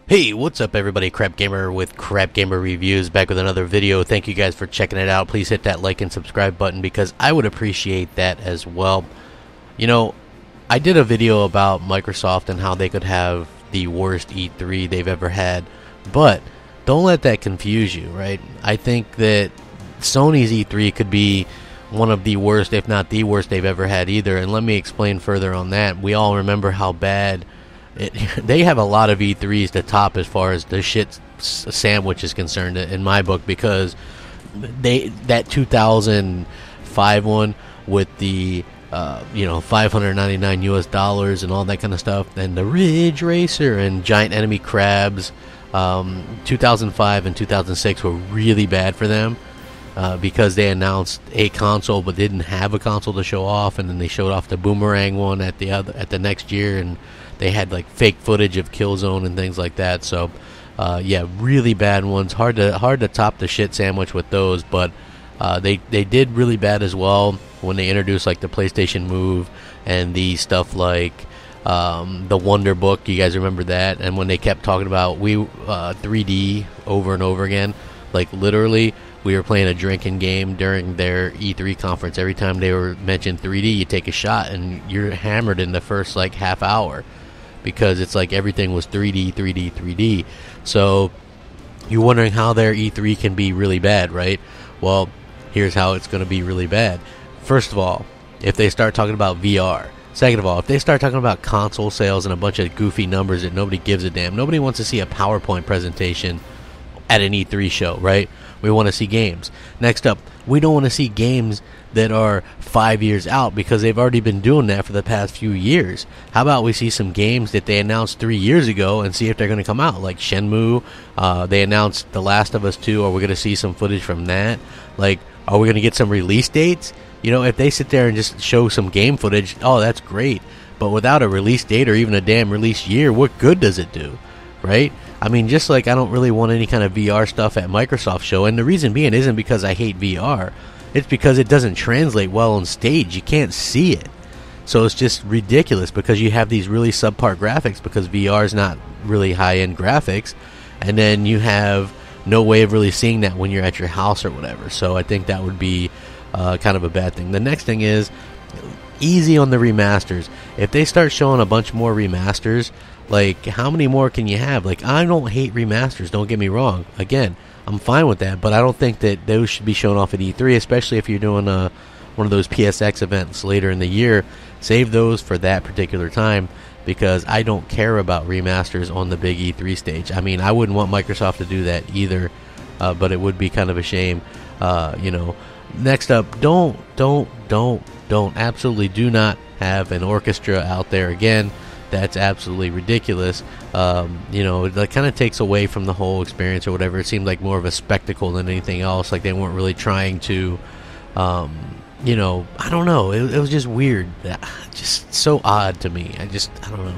Hey, what's up everybody? Crapgamer with Crapgamer Reviews, back with another video. Thank you guys for checking it out. Please hit that like and subscribe button because I would appreciate that as well. You know, I did a video about Microsoft and how they could have the worst E3 they've ever had, but don't let that confuse you, right? I think that Sony's E3 could be one of the worst, if not the worst they've ever had either, and let me explain further on that. We all remember how bad they have a lot of E3s to top as far as the shit sandwich is concerned in my book, because that 2005 one with the $599 US and all that kind of stuff, and the Ridge Racer and Giant Enemy Crabs, 2005 and 2006 were really bad for them because they announced a console but didn't have a console to show off, and then they showed off the Boomerang one at the next year, and they had like fake footage of Killzone and things like that. So yeah, really bad ones. Hard to top the shit sandwich with those, but they did really bad as well when they introduced like the PlayStation Move and the stuff like the Wonder Book. You guys remember that? And when they kept talking about 3D over and over again, like literally we were playing a drinking game during their E3 conference. Every time they were mentioned 3D, you take a shot and you're hammered in the first like half hour, because it's like everything was 3D, 3D, 3D. So you're wondering how their E3 can be really bad, right? Well, here's how it's going to be really bad. First of all, if they start talking about VR. Second of all, if they start talking about console sales and a bunch of goofy numbers that nobody gives a damn. Nobody wants to see a PowerPoint presentation at an E3 show, right? We want to see games. Next up, we don't want to see games that are 5 years out, because they've already been doing that for the past few years. How about we see some games that they announced 3 years ago and see if they're going to come out, like Shenmue. They announced The Last of Us 2. Are we going to see some footage from that? Like, are we going to get some release dates? You know, if they sit there and just show some game footage, oh, that's great. But without a release date or even a damn release year, what good does it do, right? I mean, just like I don't really want any kind of VR stuff at Microsoft show, and the reason being isn't because I hate VR. It's because it doesn't translate well on stage. You can't see it. So it's just ridiculous, because you have these really subpar graphics because VR is not really high-end graphics, and then you have no way of really seeing that when you're at your house or whatever. So I think that would be kind of a bad thing. The next thing is easy on the remasters. If they start showing a bunch more remasters, like how many more can you have? Like, I don't hate remasters, don't get me wrong. Again, I'm fine with that, but I don't think that those should be shown off at E3, especially if you're doing one of those PSX events later in the year. Save those for that particular time, because I don't care about remasters on the big E3 stage. I mean, I wouldn't want Microsoft to do that either, but it would be kind of a shame. Next up, absolutely do not have an orchestra out there again. That's absolutely ridiculous. That kind of takes away from the whole experience or whatever. It seemed like more of a spectacle than anything else. Like they weren't really trying to, I don't know. It was just weird. Just so odd to me. I don't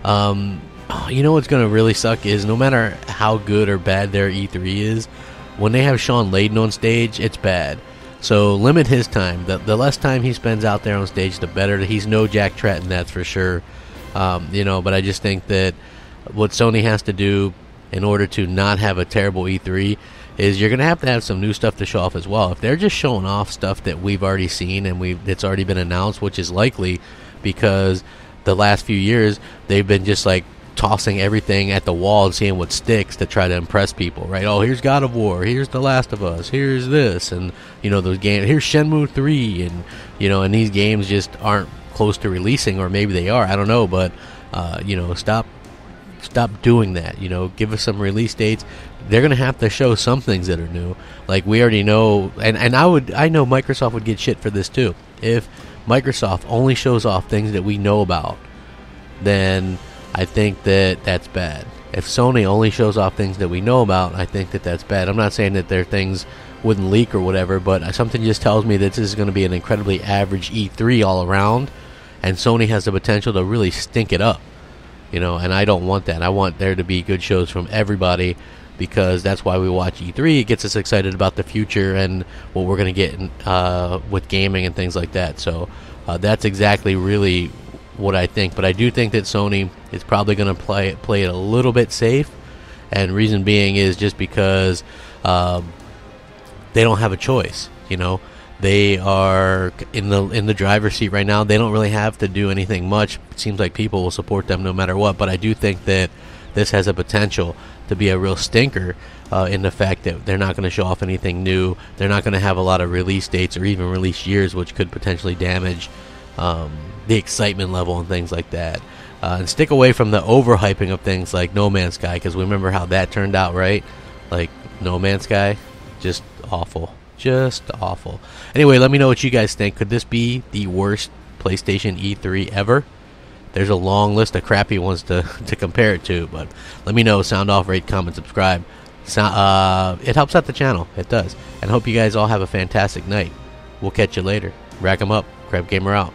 know. You know what's going to really suck is no matter how good or bad their E3 is, when they have Sean Layden on stage, it's bad. So limit his time. The less time he spends out there on stage, the better. He's no Jack Tratton, that's for sure. But I just think that what Sony has to do in order to not have a terrible E3 is you're going to have some new stuff to show off as well. If they're just showing off stuff that we've already seen and it's already been announced, which is likely because the last few years they've been just like tossing everything at the wall and seeing what sticks to try to impress people, right? Oh, here's God of War, here's The Last of Us, here's this, and those games, here's Shenmue 3, and and these games just aren't close to releasing, or maybe they are, I don't know, but stop doing that. Give us some release dates. They're gonna have to show some things that are new. Like we already know, and I know Microsoft would get shit for this too. If Microsoft only shows off things that we know about, then I think that's bad. If Sony only shows off things that we know about, I think that's bad. I'm not saying that their things wouldn't leak or whatever, but something just tells me that this is going to be an incredibly average E3 all around, and Sony has the potential to really stink it up, and I don't want that. I want there to be good shows from everybody, because that's why we watch E3. It gets us excited about the future and what we're going to get with gaming and things like that. So that's exactly really what I think. But I do think that Sony is probably going to play it a little bit safe And reason being is just because they don't have a choice. You know, they are in the driver's seat right now. They don't really have to do anything much. It seems like people will support them no matter what. But I do think that this has a potential to be a real stinker in the fact that they're not going to show off anything new. They're not going to have a lot of release dates or even release years, which could potentially damage the excitement level and things like that. And stick away from the overhyping of things like No Man's Sky, because we remember how that turned out, right? Like No Man's Sky, just awful. Just awful. Anyway, let me know what you guys think. Could this be the worst PlayStation E3 ever? There's a long list of crappy ones to compare it to, but let me know. Sound off, rate, comment, subscribe. It helps out the channel. It does. And I hope you guys all have a fantastic night. We'll catch you later. Rack 'em up. Crapgamer out.